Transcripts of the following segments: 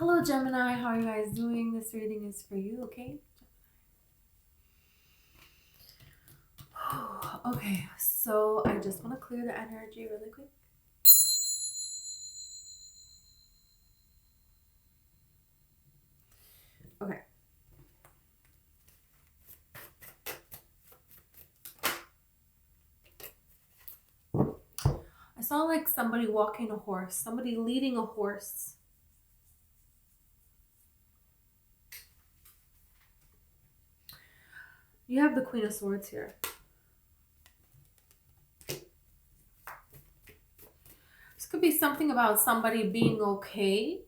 Hello, Gemini. How are you guys doing? This reading is for you, okay? Okay, so I just want to clear the energy really quick. Okay. I saw like somebody walking a horse, somebody leading a horse. You have the Queen of Swords here. This could be something about somebody being okay.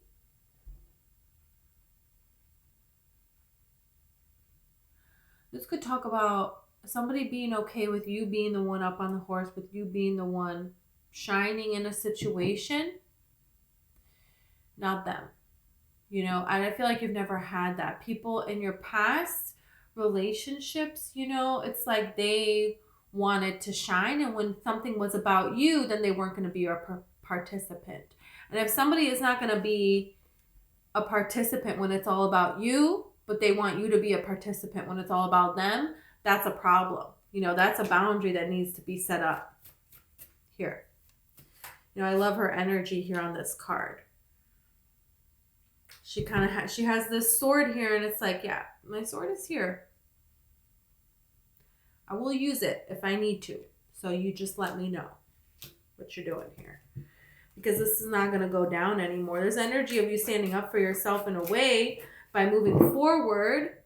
This could talk about somebody being okay with you being the one up on the horse, with you being the one shining in a situation, not them. You know, and I feel like you've never had that. People in your past relationships, you know, it's like they wanted to shine, and when something was about you, then they weren't going to be a participant. And if somebody is not going to be a participant when it's all about you, but they want you to be a participant when it's all about them, that's a problem. You know, that's a boundary that needs to be set up here. You know, I love her energy here on this card. She kind of she has this sword here, and it's like, yeah, my sword is here. I will use it if I need to. So you just let me know what you're doing here, because this is not going to go down anymore. There's energy of you standing up for yourself in a way by moving forward.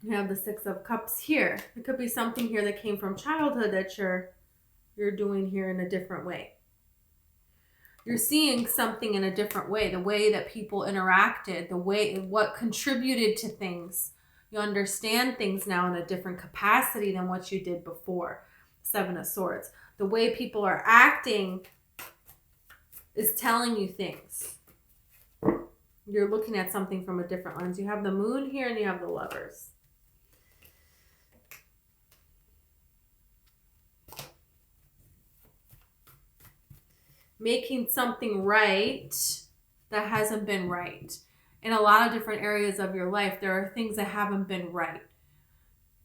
You have the Six of Cups here. It could be something here that came from childhood that you're doing here in a different way. You're seeing something in a different way, the way that people interacted, the way what contributed to things. You understand things now in a different capacity than what you did before. Seven of Swords. The way people are acting is telling you things. You're looking at something from a different lens. You have the Moon here and you have the Lovers. Making something right that hasn't been right. In a lot of different areas of your life, there are things that haven't been right.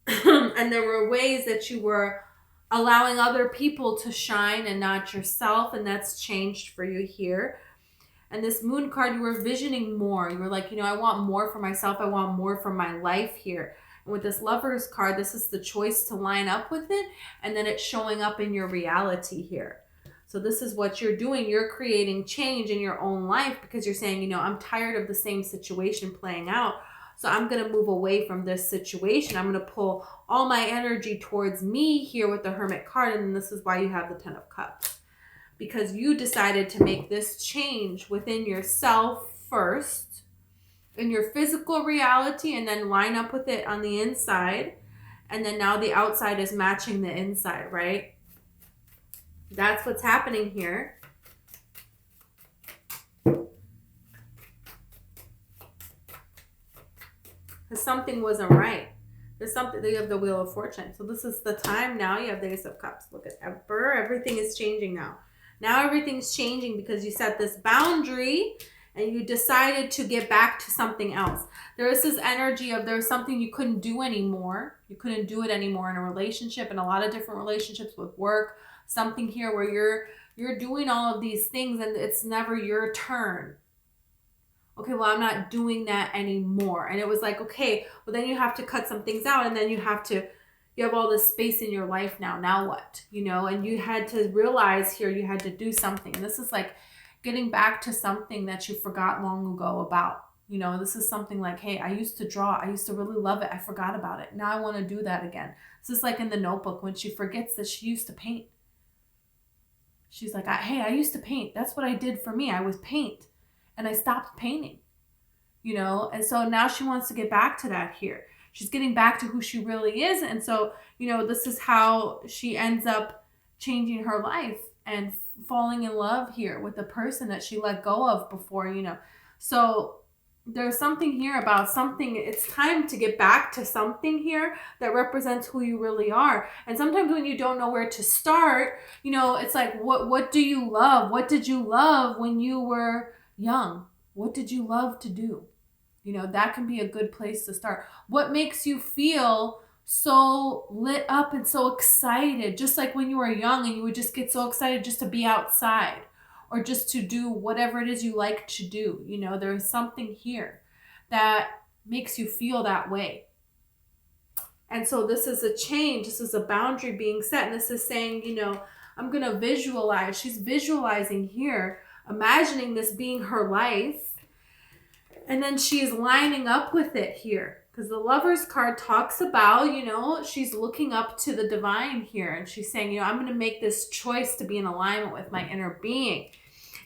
And there were ways that you were allowing other people to shine and not yourself, and that's changed for you here. And this Moon card, you were visioning more. You were like, you know, I want more for myself. I want more for my life here. And with this Lovers card, this is the choice to line up with it, and then it's showing up in your reality here. So this is what you're doing. You're creating change in your own life because you're saying, you know, I'm tired of the same situation playing out. So I'm going to move away from this situation. I'm going to pull all my energy towards me here with the Hermit card. And this is why you have the Ten of Cups. Because you decided to make this change within yourself first, in your physical reality, and then line up with it on the inside. And then now the outside is matching the inside, right? That's what's happening here. Because something wasn't right. There's something, you have the Wheel of Fortune. So this is the time now. You have the Ace of Cups. Look at Emperor. Everything is changing now. Now everything's changing because you set this boundary and you decided to get back to something else. There is this energy of there's something you couldn't do anymore. You couldn't do it anymore in a relationship, in a lot of different relationships with work. Something here where you're doing all of these things and it's never your turn. Okay, well, I'm not doing that anymore. And it was like, okay, well, then you have to cut some things out, and then you have all this space in your life now. Now what? You know, and you had to realize here you had to do something. And this is like getting back to something that you forgot long ago about. You know, this is something like, hey, I used to draw. I used to really love it. I forgot about it. Now I want to do that again. This is like in the Notebook when she forgets that she used to paint. She's like, hey, I used to paint. That's what I did for me. I was paint. And I stopped painting. You know, and so now she wants to get back to that here. She's getting back to who she really is. And so, you know, this is how she ends up changing her life and falling in love here with the person that she let go of before, you know. So there's something here about something. It's time to get back to something here that represents who you really are. And sometimes when you don't know where to start, you know, it's like, what do you love? What did you love when you were young? What did you love to do? You know, that can be a good place to start. What makes you feel so lit up and so excited? Just like when you were young and you would just get so excited just to be outside, or just to do whatever it is you like to do. You know, there's something here that makes you feel that way. And so this is a change. This is a boundary being set. And this is saying, you know, I'm going to visualize. She's visualizing here, imagining this being her life. And then she's lining up with it here. Because the Lover's card talks about, you know, she's looking up to the divine here. And she's saying, you know, I'm going to make this choice to be in alignment with my inner being.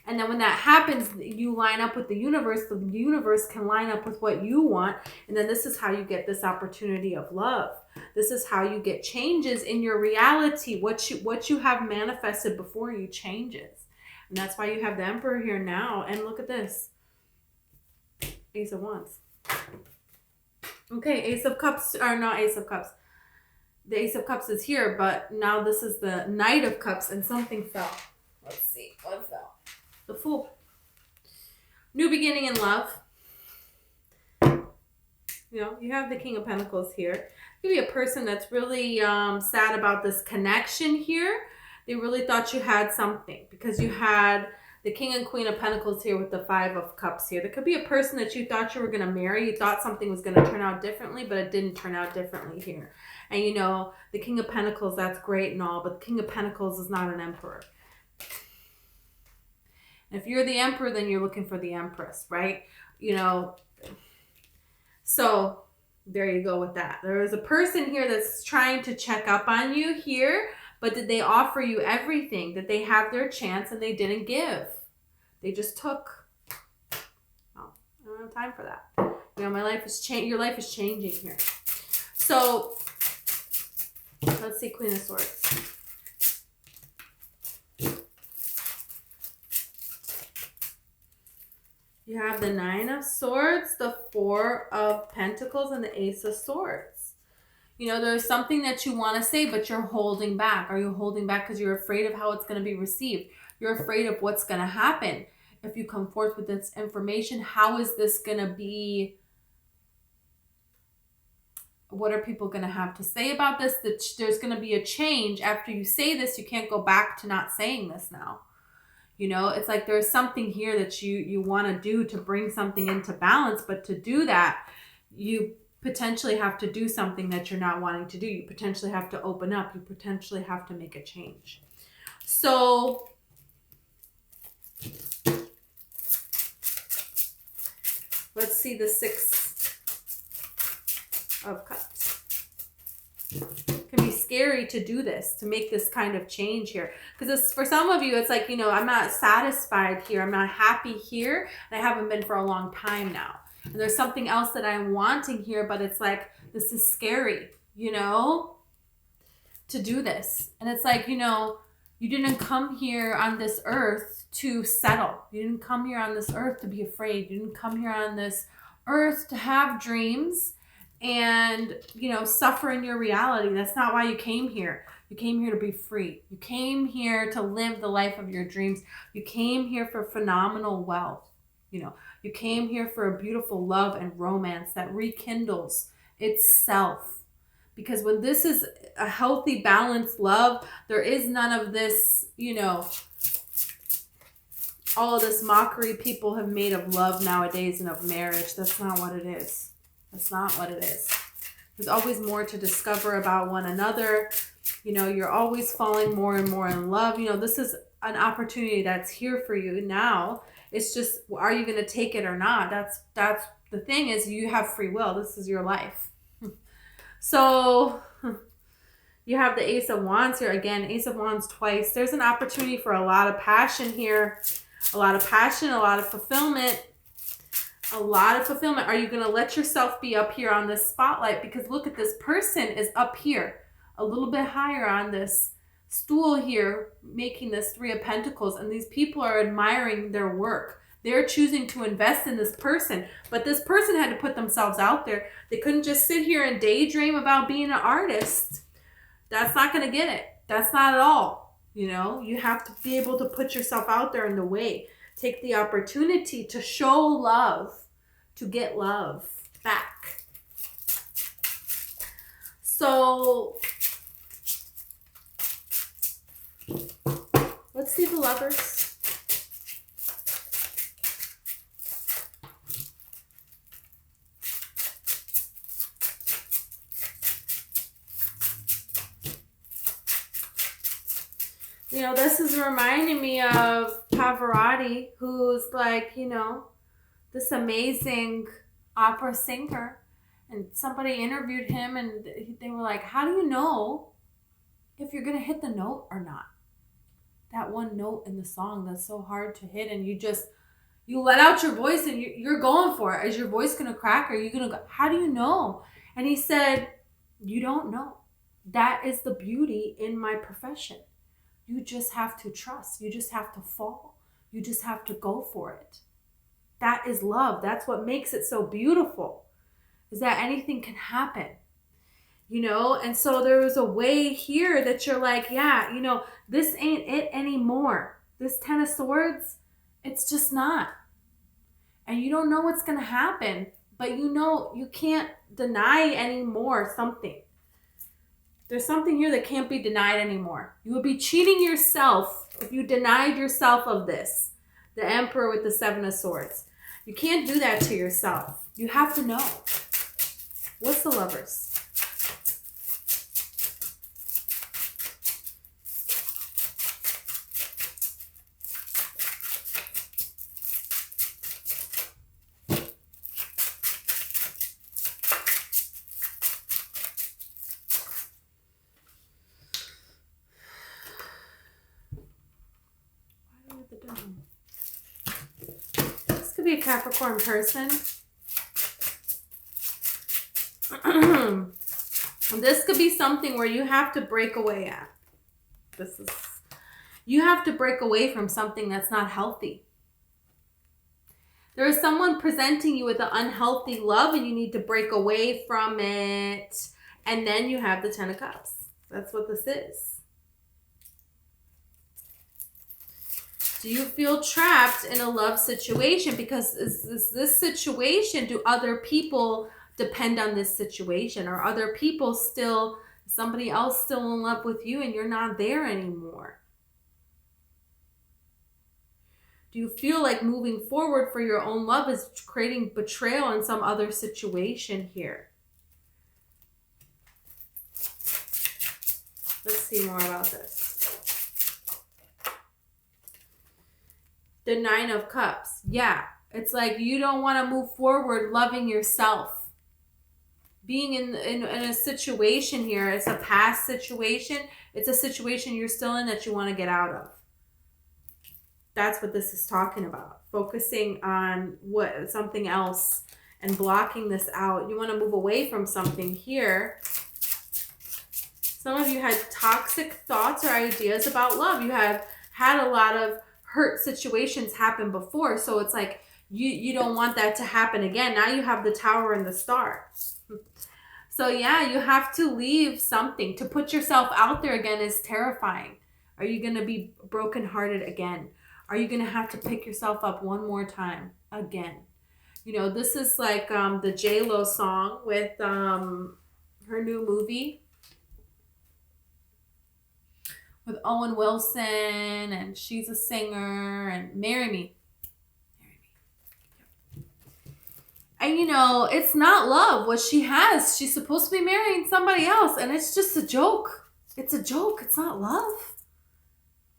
And then when that happens, you line up with the universe. The universe can line up with what you want. And then this is how you get this opportunity of love. This is how you get changes in your reality. What you have manifested before you changes. And that's why you have the Emperor here now. And look at this. Ace of Wands. Okay, Ace of Cups, or not Ace of Cups. The Ace of Cups is here, but now this is the Knight of Cups, and something fell. Let's see, what fell? The Fool. New beginning in love. You know, you have the King of Pentacles here. Maybe a person that's really sad about this connection here. They really thought you had something because you had the King and Queen of Pentacles here with the Five of Cups here. There could be a person that you thought you were going to marry. You thought something was going to turn out differently, but it didn't turn out differently here. And you know, the King of Pentacles, that's great and all, but the King of Pentacles is not an emperor. And if you're the emperor, then you're looking for the empress, right? You know, so there you go with that. There is a person here that's trying to check up on you here. But did they offer you everything? Did they have their chance and they didn't give? They just took. Oh, I don't have time for that. You know, my life is your life is changing here. So let's see, Queen of Swords. You have the Nine of Swords, the Four of Pentacles, and the Ace of Swords. You know, there's something that you want to say, but you're holding back. Are you holding back because you're afraid of how it's going to be received? You're afraid of what's going to happen. If you come forth with this information, how is this going to be? What are people going to have to say about this? That there's going to be a change. After you say this, you can't go back to not saying this now. You know, it's like there's something here that you want to do to bring something into balance. But to do that, you potentially have to do something that you're not wanting to do. You potentially have to open up. You potentially have to make a change. So let's see the Six of Cups. It can be scary to do this, to make this kind of change here. Because for some of you, it's like, you know, I'm not satisfied here. I'm not happy here. And I haven't been for a long time now. And there's something else that I'm wanting here, but it's like, this is scary, you know, to do this. And it's like, you know, you didn't come here on this earth to settle. You didn't come here on this earth to be afraid. You didn't come here on this earth to have dreams and, you know, suffer in your reality. That's not why you came here. You came here to be free. You came here to live the life of your dreams. You came here for phenomenal wealth. You know, you came here for a beautiful love and romance that rekindles itself. Because when this is a healthy, balanced love, there is none of this, you know, all of this mockery people have made of love nowadays and of marriage. That's not what it is. That's not what it is. There's always more to discover about one another. You know, you're always falling more and more in love. You know, this is an opportunity that's here for you now. It's just, are you going to take it or not? That's the thing is, you have free will. This is your life. So you have the Ace of Wands here. Again, Ace of Wands twice. There's an opportunity for a lot of passion here. A lot of passion, a lot of fulfillment. A lot of fulfillment. Are you going to let yourself be up here on this spotlight? Because look at this person is up here, a little bit higher on this stool here, making this Three of Pentacles. And these people are admiring their work. They're choosing to invest in this person. But this person had to put themselves out there. They couldn't just sit here and daydream about being an artist. That's not going to get it. That's not at all. You know, you have to be able to put yourself out there in the way. Take the opportunity to show love, to get love back. So let's see the Lovers. You know, this is reminding me of Pavarotti, who's like, you know, this amazing opera singer. And somebody interviewed him and they were like, how do you know if you're going to hit the note or not? That one note in the song that's so hard to hit, and you let out your voice and you're going for it. Is your voice going to crack? Or are you going to go? How do you know? And he said, you don't know. That is the beauty in my profession. You just have to trust. You just have to fall. You just have to go for it. That is love. That's what makes it so beautiful, is that anything can happen. You know, and so there was a way here that you're like, yeah, you know, this ain't it anymore. This 10 of Swords, it's just not. And you don't know what's going to happen, but you know you can't deny anymore something. There's something here that can't be denied anymore. You would be cheating yourself if you denied yourself of this. The Emperor with the 7 of Swords. You can't do that to yourself. You have to know. What's the Lovers? This could be a Capricorn person. This could be something where you have to break away at. You have to break away from something that's not healthy. There is someone presenting you with an unhealthy love and you need to break away from it. And then you have the 10 of Cups. That's what this is. Do you feel trapped in a love situation? Because is this situation, do other people depend on this situation? Are other people still, somebody else still in love with you and you're not there anymore? Do you feel like moving forward for your own love is creating betrayal in some other situation here? Let's see more about this. The 9 of Cups. Yeah. It's like you don't want to move forward loving yourself. Being in a situation here, it's a past situation. It's a situation you're still in that you want to get out of. That's what this is talking about. Focusing on something else and blocking this out. You want to move away from something here. Some of you had toxic thoughts or ideas about love. You have had a lot of hurt situations happen before. So it's like you don't want that to happen again. Now you have the Tower and the Star. So yeah, you have to leave something. To put yourself out there again is terrifying. Are you going to be brokenhearted again? Are you going to have to pick yourself up one more time again? You know, this is like the J-Lo song with her new movie with Owen Wilson, and she's a singer, and Marry Me. And you know, it's not love what she has. She's supposed to be marrying somebody else, and it's just a joke. It's a joke. It's not love.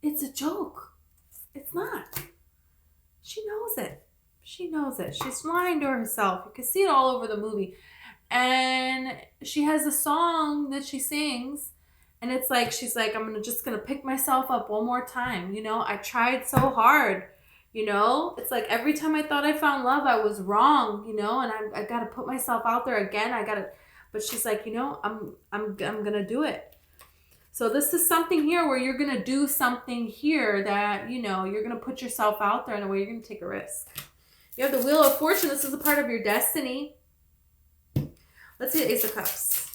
It's a joke. It's not. She knows it. She knows it. She's lying to herself. You can see it all over the movie. And she has a song that she sings, and it's like, she's like, I'm just going to pick myself up one more time. You know, I tried so hard. You know, it's like every time I thought I found love, I was wrong, you know, and I got to put myself out there again. But she's like, you know, I'm going to do it. So this is something here where you're going to do something here that, you know, you're going to put yourself out there in a way you're going to take a risk. You have the Wheel of Fortune. This is a part of your destiny. Let's see the Ace of Cups.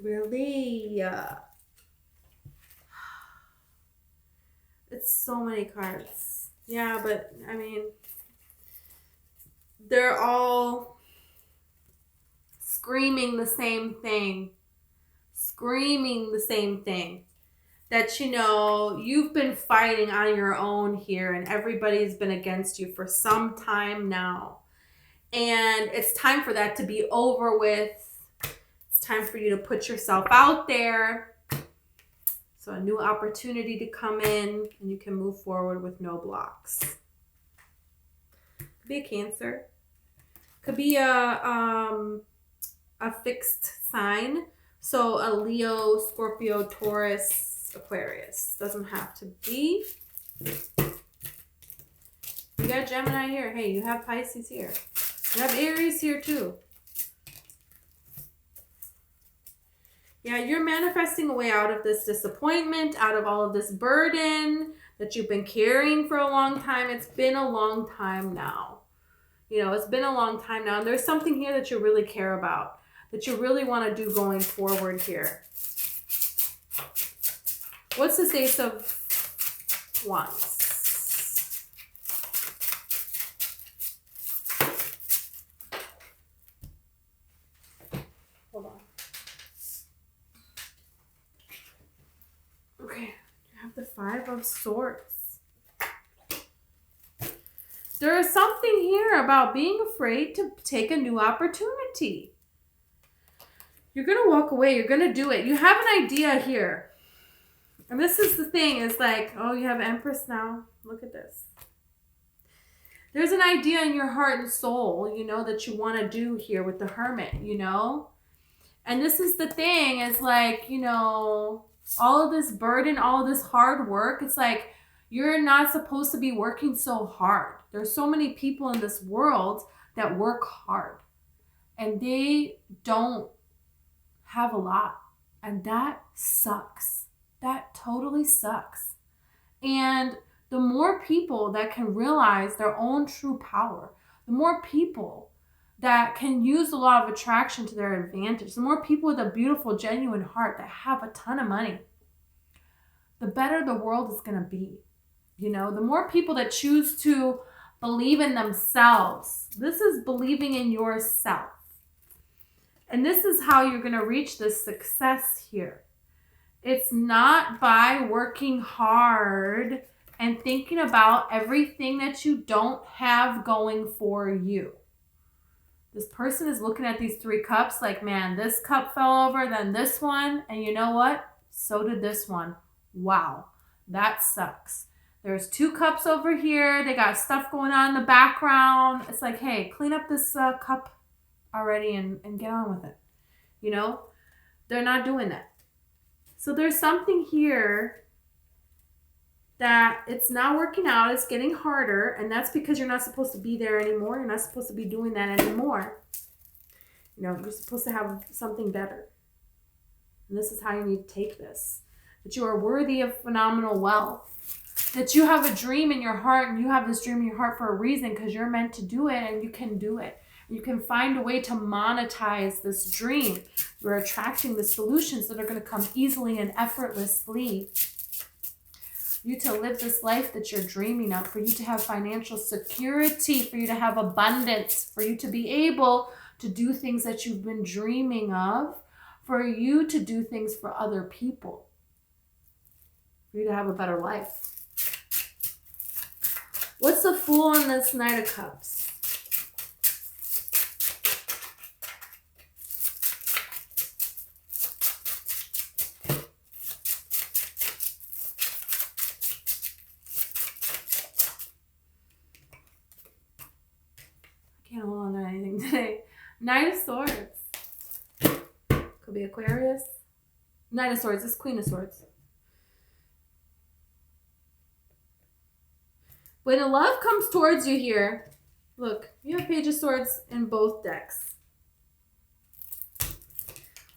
Really? It's so many cards. Yeah, but I mean, they're all screaming the same thing. Screaming the same thing. That, you know, you've been fighting on your own here and everybody's been against you for some time now. And it's time for that to be over with. It's time for you to put yourself out there. So a new opportunity to come in and you can move forward with no blocks. Could be a Cancer. Could be a fixed sign. So a Leo, Scorpio, Taurus, Aquarius. Doesn't have to be. You got Gemini here. Hey, you have Pisces here. You have Aries here too. Yeah, you're manifesting a way out of this disappointment, out of all of this burden that you've been carrying for a long time. It's been a long time now. You know, it's been a long time now. And there's something here that you really care about, that you really want to do going forward here. What's this Ace of Wands? Hold on. Okay, you have the Five of Swords. There is something here about being afraid to take a new opportunity. You're going to walk away. You're going to do it. You have an idea here. And this is the thing. It's like, oh, you have Empress now. Look at this. There's an idea in your heart and soul, you know, that you want to do here with the Hermit, you know. And this is the thing. It's like, you know, all of this burden, all of this hard work. It's like, you're not supposed to be working so hard. There's so many people in this world that work hard. And they don't have a lot. And that sucks. That totally sucks. And the more people that can realize their own true power, the more people that can use the law of attraction to their advantage, the more people with a beautiful, genuine heart that have a ton of money, the better the world is going to be. You know, the more people that choose to believe in themselves. This is believing in yourself. And this is how you're going to reach this success here. It's not by working hard and thinking about everything that you don't have going for you. This person is looking at these 3 cups like, man, this cup fell over, then this one, and you know what? So did this one. Wow, that sucks. There's 2 cups over here. They got stuff going on in the background. It's like, hey, clean up this cup already and get on with it. You know, they're not doing that. So there's something here that it's not working out. It's getting harder. And that's because you're not supposed to be there anymore. You're not supposed to be doing that anymore. You know, you're supposed to have something better. And this is how you need to take this. That you are worthy of phenomenal wealth. That you have a dream in your heart, and you have this dream in your heart for a reason, because you're meant to do it and you can do it. You can find a way to monetize this dream. You're attracting the solutions that are going to come easily and effortlessly. For you to live this life that you're dreaming of, for you to have financial security, for you to have abundance, for you to be able to do things that you've been dreaming of, for you to do things for other people, for you to have a better life. What's the Fool in this Knight of Cups? I can't hold on to anything today. Knight of Swords. Could be Aquarius. Knight of Swords. This is Queen of Swords. When a love comes towards you here, look, you have Page of Swords in both decks.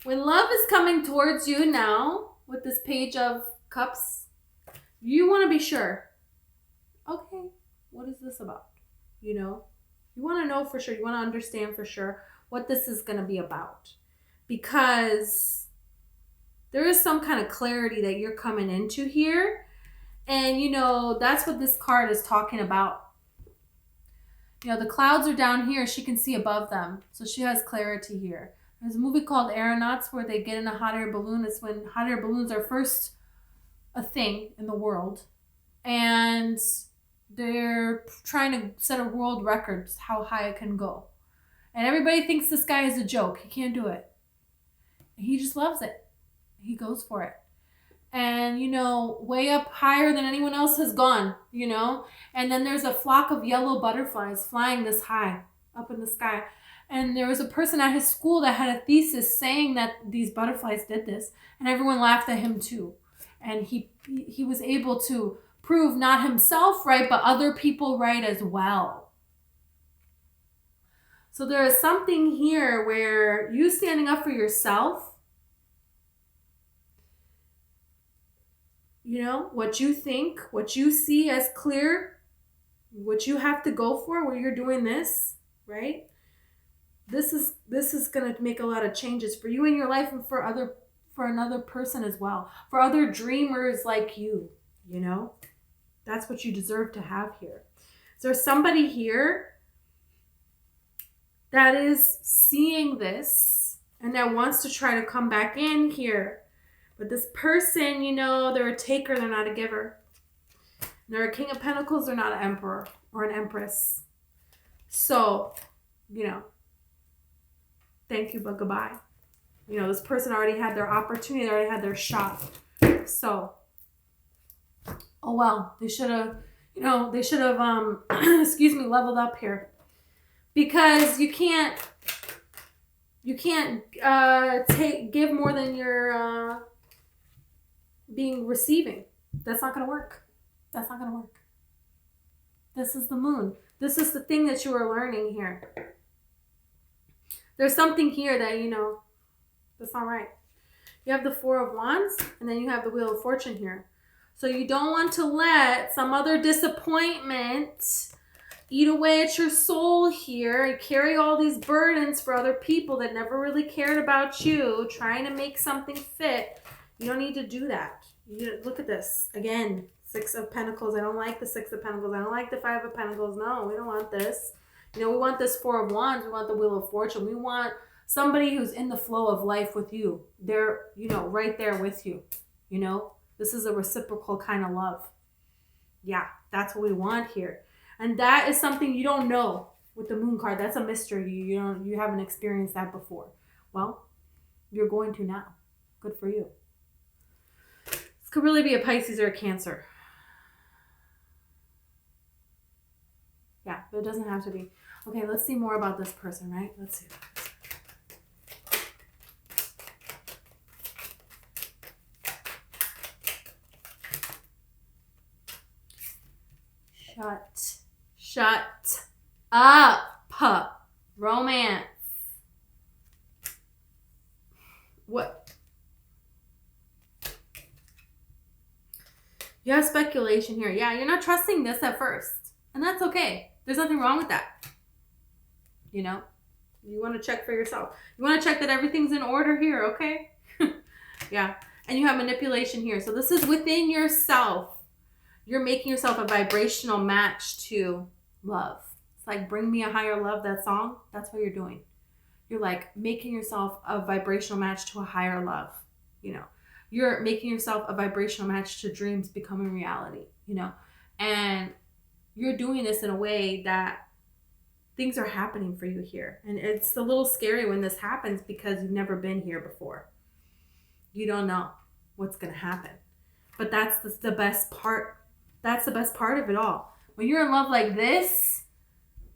When love is coming towards you now with this Page of Cups, you want to be sure. Okay, what is this about? You know, you want to know for sure. You want to understand for sure what this is going to be about. Because there is some kind of clarity that you're coming into here. And, you know, that's what this card is talking about. You know, the clouds are down here. She can see above them. So she has clarity here. There's a movie called Aeronauts where they get in a hot air balloon. It's when hot air balloons are first a thing in the world. And they're trying to set a world record how high it can go. And everybody thinks this guy is a joke. He can't do it. He just loves it. He goes for it. And, you know, way up higher than anyone else has gone, you know. And then there's a flock of yellow butterflies flying this high up in the sky. And there was a person at his school that had a thesis saying that these butterflies did this. And everyone laughed at him too. And he was able to prove not himself right, but other people right as well. So there is something here where you standing up for yourself, you know, what you think, what you see as clear, what you have to go for, where you're doing this, right? This is going to make a lot of changes for you in your life and for another person as well. For other dreamers like you, you know? That's what you deserve to have here. Is there somebody here that is seeing this and that wants to try to come back in here? But this person, you know, they're a taker, they're not a giver. They're a King of Pentacles, they're not an Emperor or an Empress. So, you know, thank you, but goodbye. You know, this person already had their opportunity, they already had their shot. So, oh well, they should have, you know, excuse me, leveled up here. Because you can't give more than you're being receiving. That's not going to work. That's not going to work. This is the moon. This is the thing that you are learning here. There's something here that, you know, that's not right. You have the Four of Wands, and then you have the Wheel of Fortune here. So you don't want to let some other disappointment eat away at your soul here. You carry all these burdens for other people that never really cared about you, trying to make something fit. You don't need to do that. Look at this. Again, Six of Pentacles. I don't like the Six of Pentacles. I don't like the Five of Pentacles. No, we don't want this. You know, we want this Four of Wands. We want the Wheel of Fortune. We want somebody who's in the flow of life with you. They're, you know, right there with you. You know, this is a reciprocal kind of love. Yeah, that's what we want here. And that is something you don't know with the Moon card. That's a mystery. You haven't experienced that before. Well, you're going to now. Good for you. This could really be a Pisces or a Cancer. Yeah, but it doesn't have to be. Okay, let's see more about this person, right? Let's see. Shut up. Romance. What? You have speculation here. Yeah, you're not trusting this at first. And that's okay. There's nothing wrong with that. You know? You want to check for yourself. You want to check that everything's in order here, okay? Yeah. And you have manipulation here. So this is within yourself. You're making yourself a vibrational match to love. It's like Bring Me a Higher Love, that song. That's what you're doing. You're like making yourself a vibrational match to a higher love. You know, you're making yourself a vibrational match to dreams becoming reality, you know, and you're doing this in a way that things are happening for you here. And it's a little scary when this happens because you've never been here before. You don't know what's going to happen. But that's the best part. That's the best part of it all. When you're in love like this,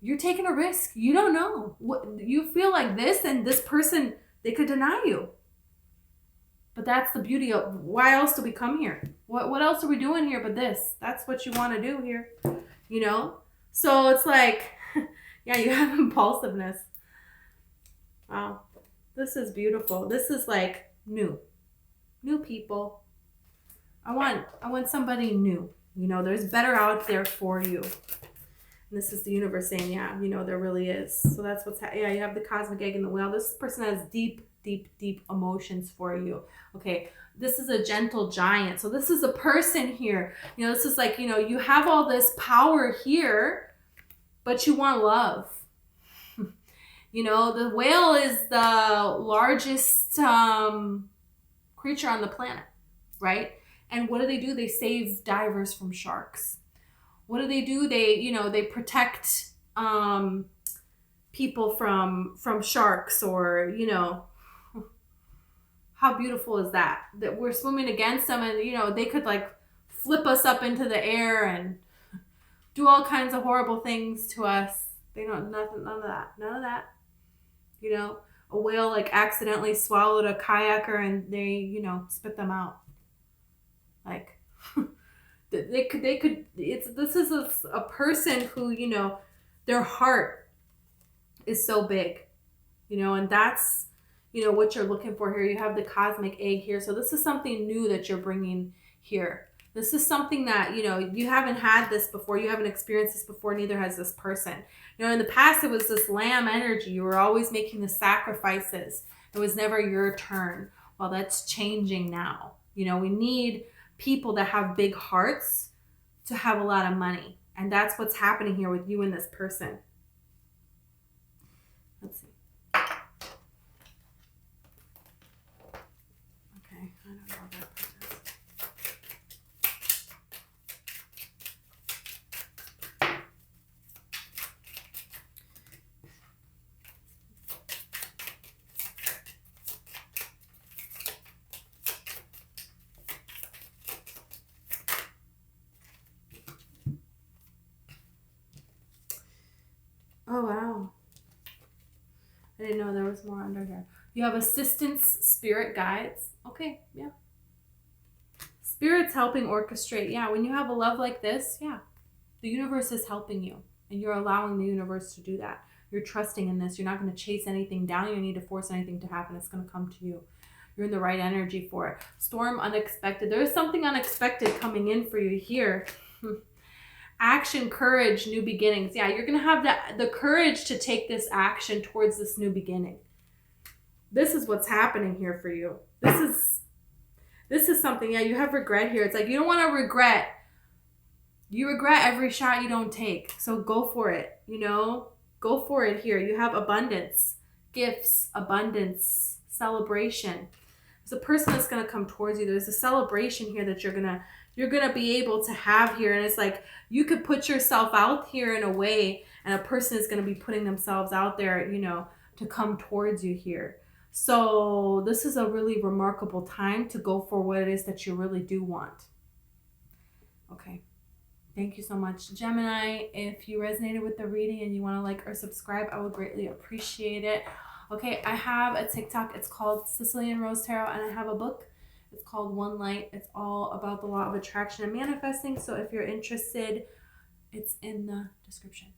you're taking a risk. You don't know. You feel like this, and this person, they could deny you. But that's the beauty of, why else do we come here? What else are we doing here but this? That's what you want to do here, you know? So it's like, yeah, you have impulsiveness. Wow. This is beautiful. This is like new people. I want somebody new. You know, there's better out there for you. And this is the universe saying, yeah, you know, there really is. So that's what's yeah, you have the cosmic egg and the whale. This person has deep, deep, deep emotions for you. Okay. This is a gentle giant. So this is a person here. You know, this is like, you know, you have all this power here, but you want love. You know, the whale is the largest creature on the planet, right? And what do? They save divers from sharks. What do? They, you know, they protect people from sharks, or, you know, how beautiful is that? That we're swimming against them, and, you know, they could like flip us up into the air and do all kinds of horrible things to us. They don't, none of that. You know, a whale like accidentally swallowed a kayaker and they, you know, spit them out. Like, they could, this is a person who, you know, their heart is so big, you know, and that's, you know, what you're looking for here. You have the cosmic egg here. So this is something new that you're bringing here. This is something that, you know, you haven't had this before. You haven't experienced this before. Neither has this person. You know, in the past, it was this lamb energy. You were always making the sacrifices. It was never your turn. Well, that's changing now. You know, we need people that have big hearts to have a lot of money. And that's what's happening here with you and this person. Let's see. Okay, I don't know that person. Oh, wow. I didn't know there was more under here. You have assistants, spirit guides. Okay, yeah. Spirits helping orchestrate. Yeah, when you have a love like this, yeah, the universe is helping you. And you're allowing the universe to do that. You're trusting in this. You're not going to chase anything down. You don't need to force anything to happen. It's going to come to you. You're in the right energy for it. Storm, unexpected. There is something unexpected coming in for you here. Action, courage, new beginnings. Yeah, you're going to have the courage to take this action towards this new beginning. This is what's happening here for you. This is something, yeah, you have regret here. It's like you don't want to regret. You regret every shot you don't take. So go for it, you know? Go for it here. You have abundance, gifts, abundance, celebration. There's a person that's going to come towards you. There's a celebration here that you're going to be able to have here. And it's like you could put yourself out here in a way, and a person is going to be putting themselves out there, you know, to come towards you here. So this is a really remarkable time to go for what it is that you really do want. Okay. Thank you so much, Gemini. If you resonated with the reading and you want to like or subscribe, I would greatly appreciate it. Okay, I have a TikTok. It's called Sicilian Rose Tarot, and I have a book. It's called One Light. It's all about the law of attraction and manifesting. So if you're interested, it's in the description.